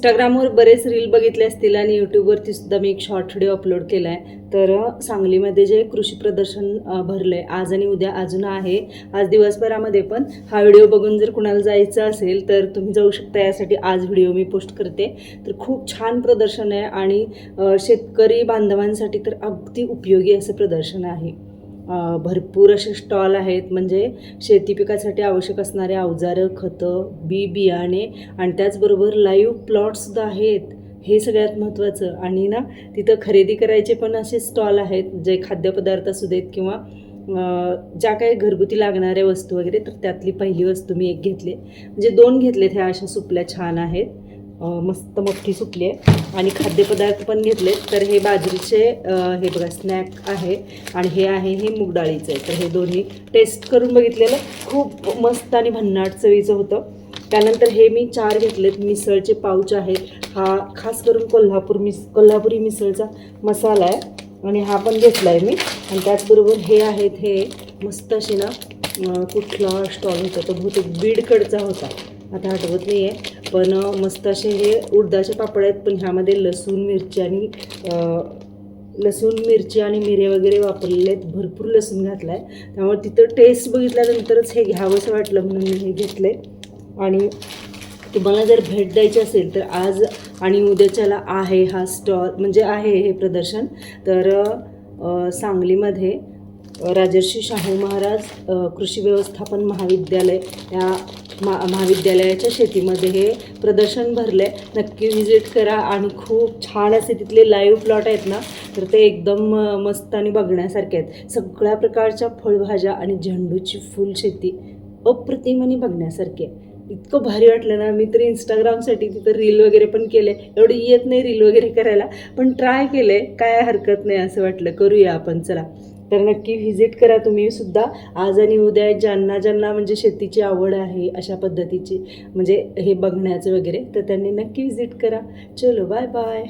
इंस्टाग्रामवर बरेच रील बघितले असतील आणि यूट्यूबवरती सुद्धा मी एक शॉर्ट व्हिडिओ अपलोड केला आहे. तर सांगलीमध्ये जे कृषी प्रदर्शन भरलं आहे आज आणि उद्या अजून आहे, आज दिवसभरामध्ये पण हा व्हिडिओ बघून जर कुणाला जायचं असेल तर तुम्ही जाऊ शकता. यासाठी आज व्हिडिओ मी पोस्ट करते. तर खूप छान प्रदर्शन आहे आणि शेतकरी बांधवांसाठी तर अगदी उपयोगी असं प्रदर्शन आहे. भरपूर असे स्टॉल आहेत, म्हणजे शेती पिकासाठी आवश्यक असणारे अवजारं, खतं, बी बियाणे आणि त्याचबरोबर लाईव्ह प्लॉटसुद्धा आहेत. हे सगळ्यात महत्त्वाचं. आणि ना तिथं खरेदी करायचे पण असे स्टॉल आहेत, जे खाद्यपदार्थ असू देत किंवा ज्या काही घरगुती लागणाऱ्या वस्तू वगैरे. तर त्यातली पहिली वस्तू मी एक घेतली, म्हणजे 2 घेतलेत. ह्या अशा सुपल्या छान आहेत, मस्त मोठी सुपली आहे. आणि खाद्यपदार्थ पण घेतलेत. तर हे बाजरीचे हे बघा स्नॅक आहे आणि हे आहे हे मूग डाळीचं आहे. तर हे दोन्ही टेस्ट करून बघितलेलं, खूप मस्त आणि भन्नाट चवीचं होतं. त्यानंतर हे मी 4 घेतलेत. मिसळचे पाऊच आहेत. हा खास करून कोल्हापुरी मिसळचा मसाला आहे आणि हा पण घेतला आहे मी. आणि त्याचबरोबर हे आहेत, हे मस्त असे ना कुठला स्टॉल होता तो, बहुतेक बीडकडचा होता, आता आठवत नाही आहे. पण मस्त असे हे उडदाचे पापड आहेत, पण ह्यामध्ये लसूण मिरची आणि मिरे वगैरे वापरलेले आहेत. भरपूर लसूण घातला आहे, त्यामुळे तिथं टेस्ट बघितल्यानंतरच हे घ्यावंसं वाटलं म्हणून मी हे घेतलं आहे. आणि तुम्हाला जर भेट द्यायची असेल तर आज आणि उद्याच्याला आहे हा स्टॉल, म्हणजे आहे हे प्रदर्शन. तर सांगलीमध्ये राजर्षी शाहू महाराज कृषी व्यवस्थापन महाविद्यालय या महाविद्यालयाच्या शेतीमध्ये हे प्रदर्शन भरलं आहे. नक्की व्हिजिट करा. आणि खूप छान असे तिथले लाईव्ह प्लॉट आहेत ना, तर ते एकदम मस्त आणि बघण्यासारखे आहेत. सगळ्या प्रकारच्या फळभाज्या आणि झेंडूची फुल शेती अप्रतिम आणि बघण्यासारखी आहे. इतकं भारी वाटलं ना. मी तर इंस्टाग्रामसाठी तिथं रील वगैरे पण केले. एवढं येत नाही रील वगैरे करायला, पण ट्राय केले, काय हरकत नाही असं वाटलं करूया आपण, चला. तर नक्की व्हिजिट करा तुम्ही सुद्धा आज आणि उद्या. ज्यांना म्हणजे शेतीची आवड आहे अशा पद्धतीची, म्हणजे हे बघण्याचं वगैरे, तर त्यांनी नक्की व्हिजिट करा. चलो बाय बाय.